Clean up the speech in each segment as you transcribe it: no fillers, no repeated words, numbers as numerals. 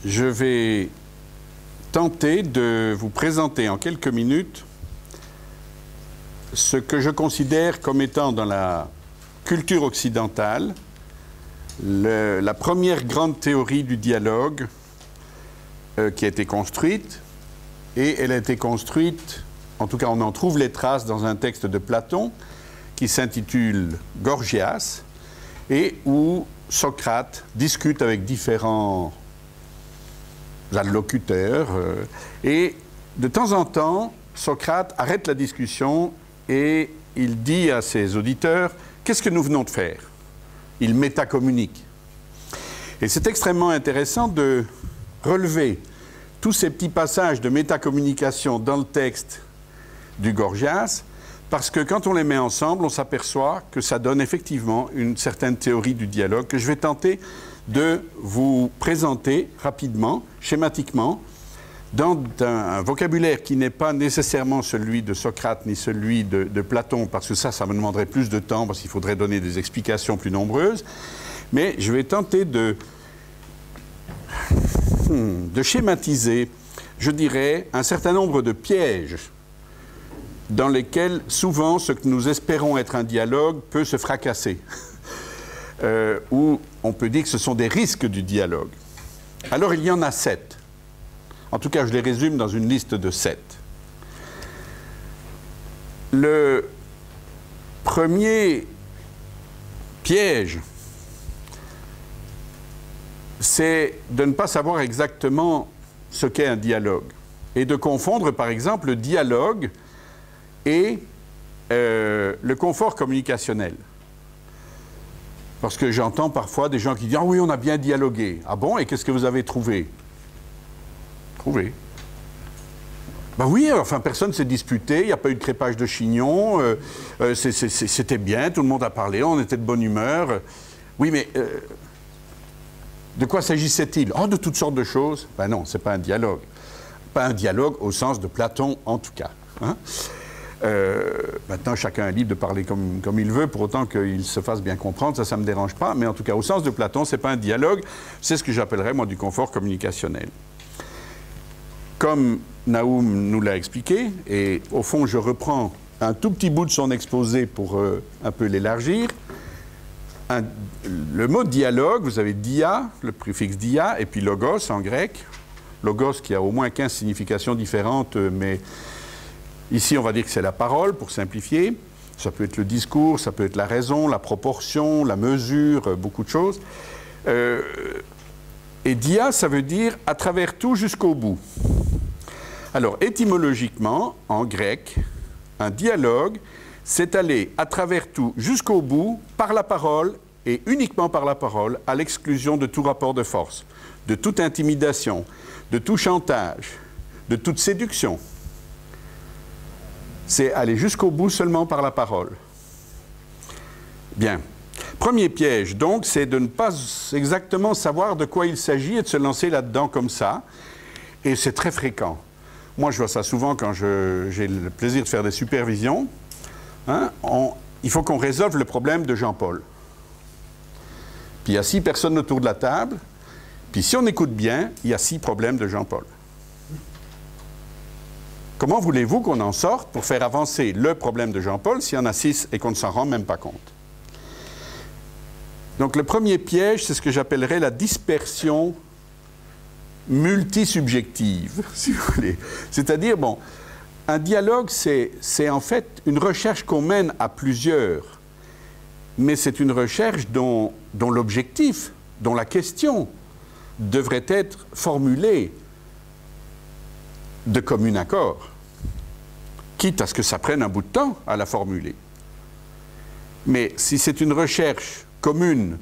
je vais tenter de vous présenter en quelques minutes ce que je considère comme étant dans la culture occidentale la première grande théorie du dialogue qui a été construite, et elle a été construite, en tout cas on en trouve les traces dans un texte de Platon qui s'intitule Gorgias, et où Socrate discute avec différents interlocuteurs, et de temps en temps, Socrate arrête la discussion et il dit à ses auditeurs « Qu'est-ce que nous venons de faire ?» Il métacommunique. Et c'est extrêmement intéressant de relever tous ces petits passages de métacommunication dans le texte du Gorgias, parce que quand on les met ensemble, on s'aperçoit que ça donne effectivement une certaine théorie du dialogue que je vais tenter de vous présenter rapidement, schématiquement, dans un vocabulaire qui n'est pas nécessairement celui de Socrate ni celui de Platon, parce que ça me demanderait plus de temps, parce qu'il faudrait donner des explications plus nombreuses, mais je vais tenter de schématiser, je dirais, un certain nombre de pièges dans lesquels souvent ce que nous espérons être un dialogue peut se fracasser, ou on peut dire que ce sont des risques du dialogue. Alors il y en a 7. En tout cas, je les résume dans une liste de 7. Le premier piège, c'est de ne pas savoir exactement ce qu'est un dialogue et de confondre, par exemple, le dialogue et le confort communicationnel. Parce que j'entends parfois des gens qui disent « Ah oui, on a bien dialogué. » Ah bon, et qu'est-ce que vous avez trouvé ? Trouvé. Ben oui, enfin, personne ne s'est disputé, il n'y a pas eu de crépage de chignon, c'était bien, tout le monde a parlé, on était de bonne humeur. Oui, mais de quoi s'agissait-il? Oh, de toutes sortes de choses. Ben non, ce n'est pas un dialogue. Pas un dialogue au sens de Platon, en tout cas. Hein? Maintenant, chacun est libre de parler comme il veut, pour autant qu'il se fasse bien comprendre, ça ne me dérange pas, mais en tout cas, au sens de Platon, ce n'est pas un dialogue, c'est ce que j'appellerais, moi, du confort communicationnel. Comme Naoum nous l'a expliqué, et au fond, je reprends un tout petit bout de son exposé pour un peu l'élargir, le mot dialogue, vous avez dia, le préfixe dia, et puis logos en grec, logos qui a au moins 15 significations différentes, mais ici, on va dire que c'est la parole, pour simplifier. Ça peut être le discours, ça peut être la raison, la proportion, la mesure, beaucoup de choses. Et dia, ça veut dire à travers tout jusqu'au bout. Alors, étymologiquement, en grec, un dialogue, c'est aller à travers tout jusqu'au bout, par la parole, et uniquement par la parole, à l'exclusion de tout rapport de force, de toute intimidation, de tout chantage, de toute séduction. C'est aller jusqu'au bout seulement par la parole. Bien. Premier piège, donc, c'est de ne pas exactement savoir de quoi il s'agit et de se lancer là-dedans comme ça. Et c'est très fréquent. Moi, je vois ça souvent quand j'ai le plaisir de faire des supervisions. Hein, il faut qu'on résolve le problème de Jean-Paul. Puis il y a 6 personnes autour de la table. Puis si on écoute bien, il y a 6 problèmes de Jean-Paul. Comment voulez-vous qu'on en sorte pour faire avancer le problème de Jean-Paul s'il y en a 6 et qu'on ne s'en rend même pas compte? Donc le premier piège, c'est ce que j'appellerais la dispersion multisubjective, si vous voulez. C'est-à-dire, bon, un dialogue, c'est en fait une recherche qu'on mène à plusieurs, mais c'est une recherche dont l'objectif, dont la question devrait être formulée de commun accord, quitte à ce que ça prenne un bout de temps à la formuler. Mais si c'est une recherche commune,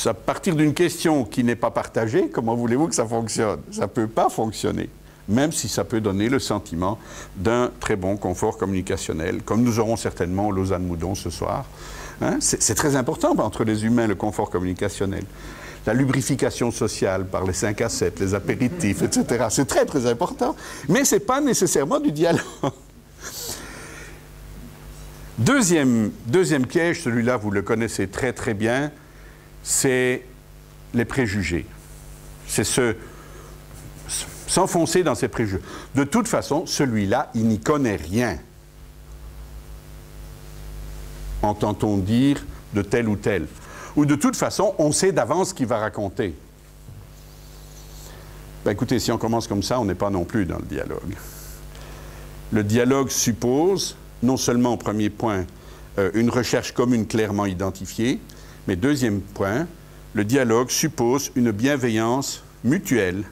à partir d'une question qui n'est pas partagée, comment voulez-vous que ça fonctionne? Ça ne peut pas fonctionner, même si ça peut donner le sentiment d'un très bon confort communicationnel, comme nous aurons certainement au Lausanne-Moudon ce soir. Hein? C'est très important entre les humains, le confort communicationnel. La lubrification sociale par les 5 à 7, les apéritifs, etc. C'est très, très important, mais ce n'est pas nécessairement du dialogue. Deuxième piège, celui-là, vous le connaissez très, très bien, c'est les préjugés. C'est ce s'enfoncer dans ses préjugés. De toute façon, celui-là, il n'y connaît rien. Entend-on dire de tel ou tel. Ou de toute façon, on sait d'avance ce qu'il va raconter. Ben écoutez, si on commence comme ça, on n'est pas non plus dans le dialogue. Le dialogue suppose, non seulement au premier point, une recherche commune clairement identifiée, mais deuxième point, le dialogue suppose une bienveillance mutuelle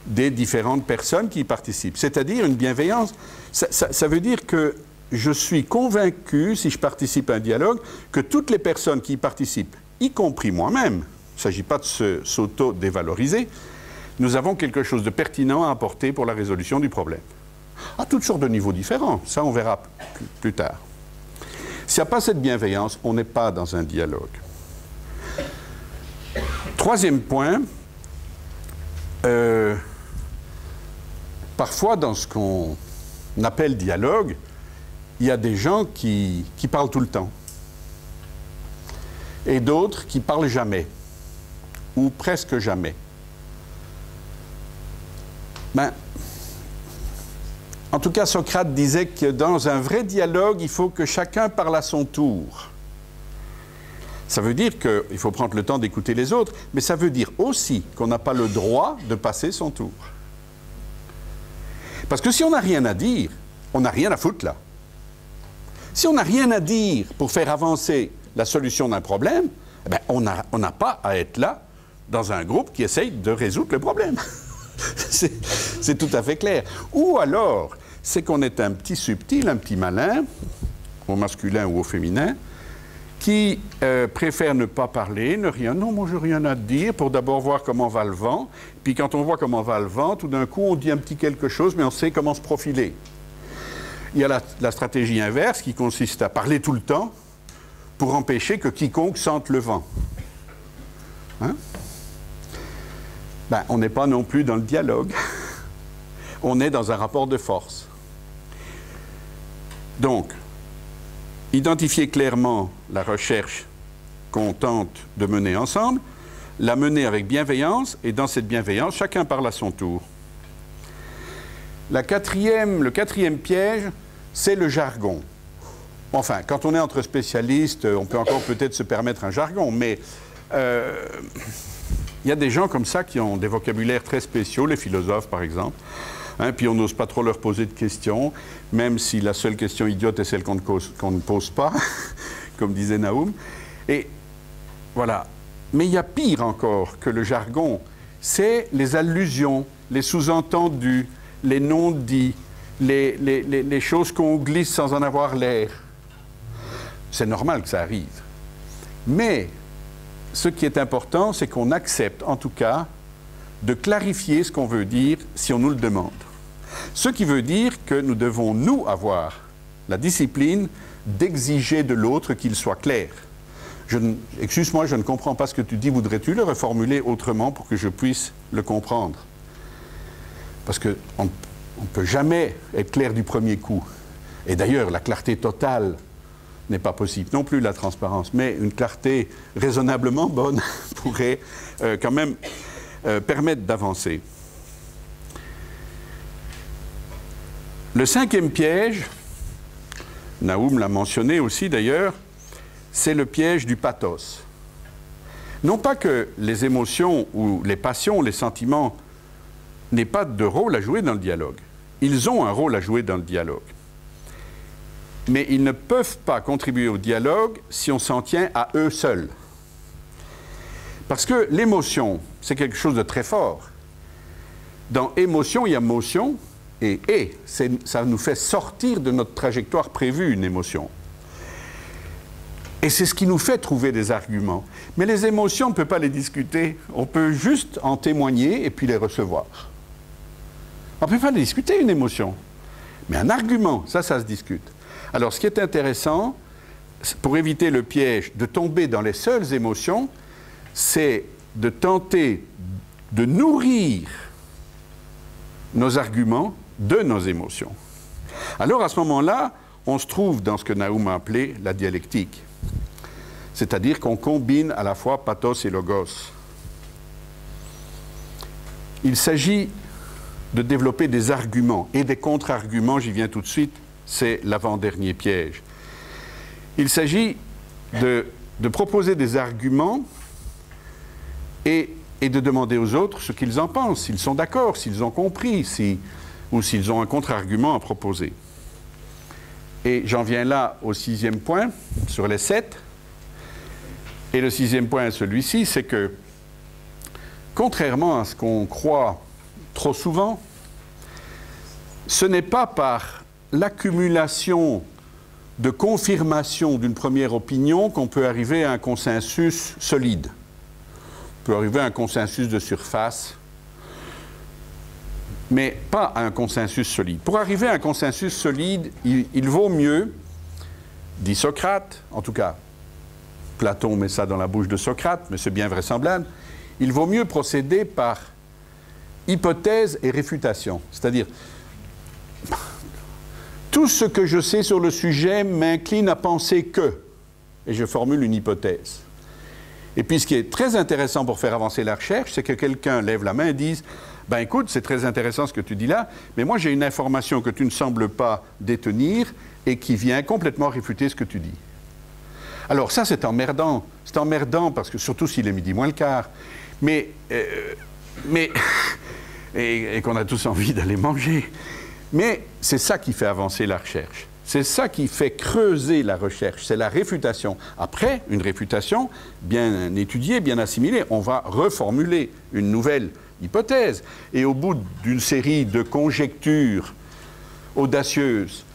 des différentes personnes qui y participent. C'est-à-dire une bienveillance, ça veut dire que je suis convaincu, si je participe à un dialogue, que toutes les personnes qui y participent, y compris moi-même, il ne s'agit pas de s'auto-dévaloriser, nous avons quelque chose de pertinent à apporter pour la résolution du problème. À toutes sortes de niveaux différents, ça on verra plus tard. S'il n'y a pas cette bienveillance, on n'est pas dans un dialogue. Troisième point, parfois dans ce qu'on appelle dialogue, il y a des gens qui parlent tout le temps et d'autres qui parlent jamais ou presque jamais. Ben, en tout cas, Socrate disait que dans un vrai dialogue, il faut que chacun parle à son tour. Ça veut dire qu'il faut prendre le temps d'écouter les autres, mais ça veut dire aussi qu'on n'a pas le droit de passer son tour. Parce que si on n'a rien à dire, on n'a rien à foutre là. Si on n'a rien à dire pour faire avancer la solution d'un problème, eh bien, on n'a pas à être là dans un groupe qui essaye de résoudre le problème. C'est tout à fait clair. Ou alors, c'est qu'on est un petit subtil, un petit malin, au masculin ou au féminin, qui préfère ne pas parler, ne rien. Non, moi, je n'ai rien à dire pour d'abord voir comment va le vent. Puis quand on voit comment va le vent, tout d'un coup, on dit un petit quelque chose, mais on sait comment se profiler. Il y a la stratégie inverse qui consiste à parler tout le temps pour empêcher que quiconque sente le vent. Hein? Ben, on n'est pas non plus dans le dialogue. On est dans un rapport de force. Donc, identifier clairement la recherche qu'on tente de mener ensemble, la mener avec bienveillance, et dans cette bienveillance, chacun parle à son tour. Le quatrième piège, c'est le jargon. Enfin, quand on est entre spécialistes, on peut encore peut-être se permettre un jargon, mais il y a des gens comme ça qui ont des vocabulaires très spéciaux, les philosophes par exemple, hein, puis on n'ose pas trop leur poser de questions, même si la seule question idiote est celle qu'on ne pose pas, comme disait Naoum. Et voilà. Mais il y a pire encore que le jargon, c'est les allusions, les sous-entendus, les non-dits, les choses qu'on glisse sans en avoir l'air. C'est normal que ça arrive. Mais ce qui est important, c'est qu'on accepte, en tout cas, de clarifier ce qu'on veut dire si on nous le demande. Ce qui veut dire que nous devons, nous, avoir la discipline d'exiger de l'autre qu'il soit clair. Excuse-moi, je ne comprends pas ce que tu dis, voudrais-tu le reformuler autrement pour que je puisse le comprendre? Parce qu'on ne peut jamais être clair du premier coup. Et d'ailleurs, la clarté totale n'est pas possible, non plus la transparence, mais une clarté raisonnablement bonne pourrait quand même permettre d'avancer. Le cinquième piège, Naoum l'a mentionné aussi d'ailleurs, c'est le piège du pathos. Non pas que les émotions ou les passions, les sentiments n'aient pas de rôle à jouer dans le dialogue. Ils ont un rôle à jouer dans le dialogue. Mais ils ne peuvent pas contribuer au dialogue si on s'en tient à eux seuls. Parce que l'émotion, c'est quelque chose de très fort. Dans émotion, il y a motion, et ça nous fait sortir de notre trajectoire prévue, une émotion. Et c'est ce qui nous fait trouver des arguments. Mais les émotions, on ne peut pas les discuter. On peut juste en témoigner et puis les recevoir. On ne peut pas les discuter, une émotion. Mais un argument, ça se discute. Alors, ce qui est intéressant, pour éviter le piège de tomber dans les seules émotions, c'est de tenter de nourrir nos arguments de nos émotions. Alors, à ce moment-là, on se trouve dans ce que Naoum a appelé la dialectique. C'est-à-dire qu'on combine à la fois pathos et logos. Il s'agit de développer des arguments et des contre-arguments, j'y viens tout de suite, c'est l'avant-dernier piège. Il s'agit de proposer des arguments et de demander aux autres ce qu'ils en pensent, s'ils sont d'accord, s'ils ont compris, ou s'ils ont un contre-argument à proposer. Et j'en viens là au 6e point, sur les 7. Et le 6e point est celui-ci, c'est que, contrairement à ce qu'on croit trop souvent, ce n'est pas par l'accumulation de confirmation d'une première opinion qu'on peut arriver à un consensus solide. On peut arriver à un consensus de surface, mais pas à un consensus solide. Pour arriver à un consensus solide, il vaut mieux, dit Socrate, en tout cas, Platon met ça dans la bouche de Socrate, mais c'est bien vraisemblable, il vaut mieux procéder par hypothèse et réfutation. C'est-à-dire, tout ce que je sais sur le sujet m'incline à penser que, et je formule une hypothèse. Et puis ce qui est très intéressant pour faire avancer la recherche, c'est que quelqu'un lève la main et dise « Ben écoute, c'est très intéressant ce que tu dis là, mais moi j'ai une information que tu ne sembles pas détenir et qui vient complètement réfuter ce que tu dis. » Alors ça c'est emmerdant. C'est emmerdant parce que, surtout s'il est midi moins le quart, et qu'on a tous envie d'aller manger. Mais c'est ça qui fait avancer la recherche. C'est ça qui fait creuser la recherche, c'est la réfutation. Après, une réfutation bien étudiée, bien assimilée, on va reformuler une nouvelle hypothèse. Et au bout d'une série de conjectures audacieuses,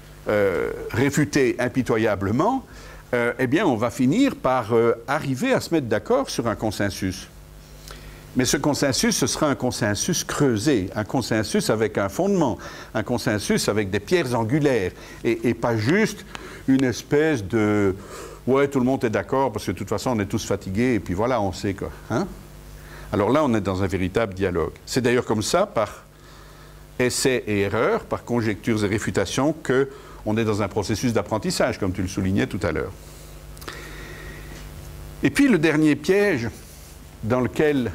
réfutées impitoyablement, eh bien, on va finir par arriver à se mettre d'accord sur un consensus. Mais ce consensus, ce sera un consensus creusé, un consensus avec un fondement, un consensus avec des pierres angulaires, et pas juste une espèce de « ouais, tout le monde est d'accord, parce que de toute façon, on est tous fatigués, et puis voilà, on sait quoi. Hein » Alors là, on est dans un véritable dialogue. C'est d'ailleurs comme ça, par essais et erreurs, par conjectures et réfutations, qu'on est dans un processus d'apprentissage, comme tu le soulignais tout à l'heure. Et puis, le dernier piège dans lequel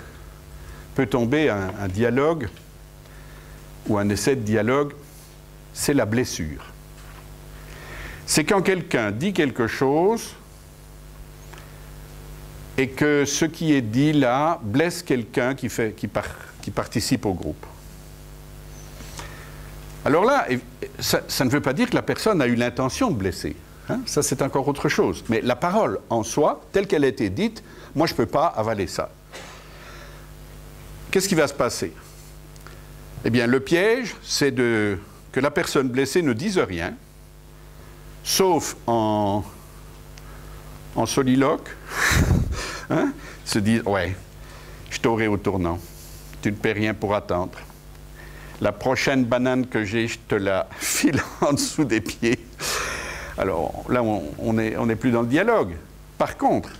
peut tomber un dialogue ou un essai de dialogue, c'est la blessure. C'est quand quelqu'un dit quelque chose et que ce qui est dit là blesse quelqu'un qui participe au groupe. Alors là, ça ne veut pas dire que la personne a eu l'intention de blesser. Hein? Ça, c'est encore autre chose. Mais la parole en soi, telle qu'elle a été dite, moi, je ne peux pas avaler ça. Qu'est-ce qui va se passer? Eh bien, le piège, c'est que la personne blessée ne dise rien, sauf en soliloque, hein? Se dire « ouais, je t'aurai au tournant, tu ne paies rien pour attendre. La prochaine banane que j'ai, je te la file en dessous des pieds. » Alors là, on n'est plus dans le dialogue. Par contre,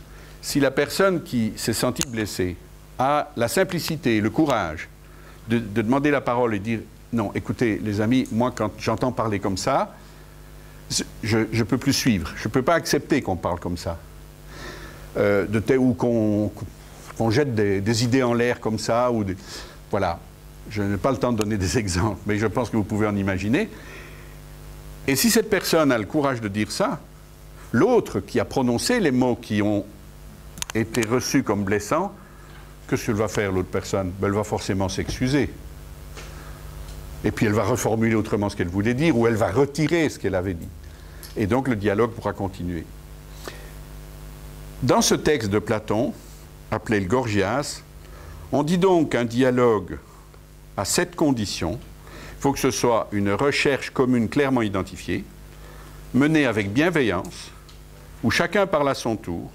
si la personne qui s'est sentie blessée a la simplicité, le courage de demander la parole et dire « non, écoutez, les amis, moi, quand j'entends parler comme ça, je ne peux plus suivre. Je ne peux pas accepter qu'on parle comme ça. Ou qu'on jette des idées en l'air comme ça. Voilà. Je n'ai pas le temps de donner des exemples, mais je pense que vous pouvez en imaginer. Et si cette personne a le courage de dire ça, l'autre qui a prononcé les mots qui ont été reçus comme blessants, qu'est-ce qu'elle va faire, l'autre personne? Ben, elle va forcément s'excuser. Et puis elle va reformuler autrement ce qu'elle voulait dire, ou elle va retirer ce qu'elle avait dit. Et donc le dialogue pourra continuer. Dans ce texte de Platon, appelé le Gorgias, on dit donc qu'un dialogue a 7 conditions. Il faut que ce soit une recherche commune clairement identifiée, menée avec bienveillance, où chacun parle à son tour,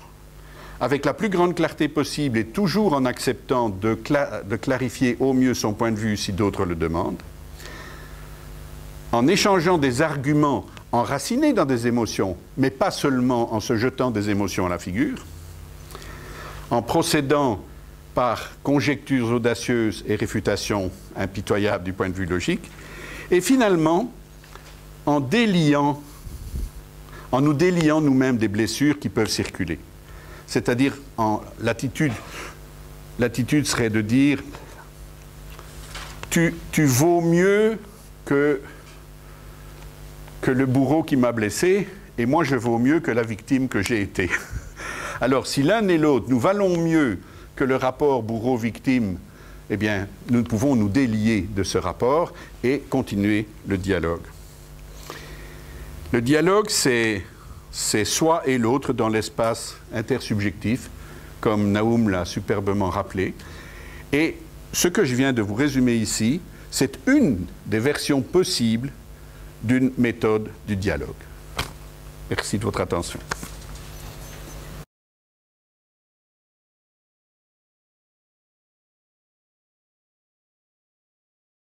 avec la plus grande clarté possible et toujours en acceptant de clarifier au mieux son point de vue si d'autres le demandent, en échangeant des arguments enracinés dans des émotions, mais pas seulement en se jetant des émotions à la figure, en procédant par conjectures audacieuses et réfutations impitoyables du point de vue logique, et finalement en nous déliant nous-mêmes des blessures qui peuvent circuler. C'est-à-dire, l'attitude serait de dire tu vaux mieux que le bourreau qui m'a blessé, et moi je vaux mieux que la victime que j'ai été. Alors si l'un et l'autre, nous valons mieux que le rapport bourreau-victime, eh bien, nous pouvons nous délier de ce rapport et continuer le dialogue. Le dialogue, c'est soi et l'autre dans l'espace intersubjectif, comme Naum l'a superbement rappelé. Et ce que je viens de vous résumer ici, c'est une des versions possibles d'une méthode du dialogue. Merci de votre attention.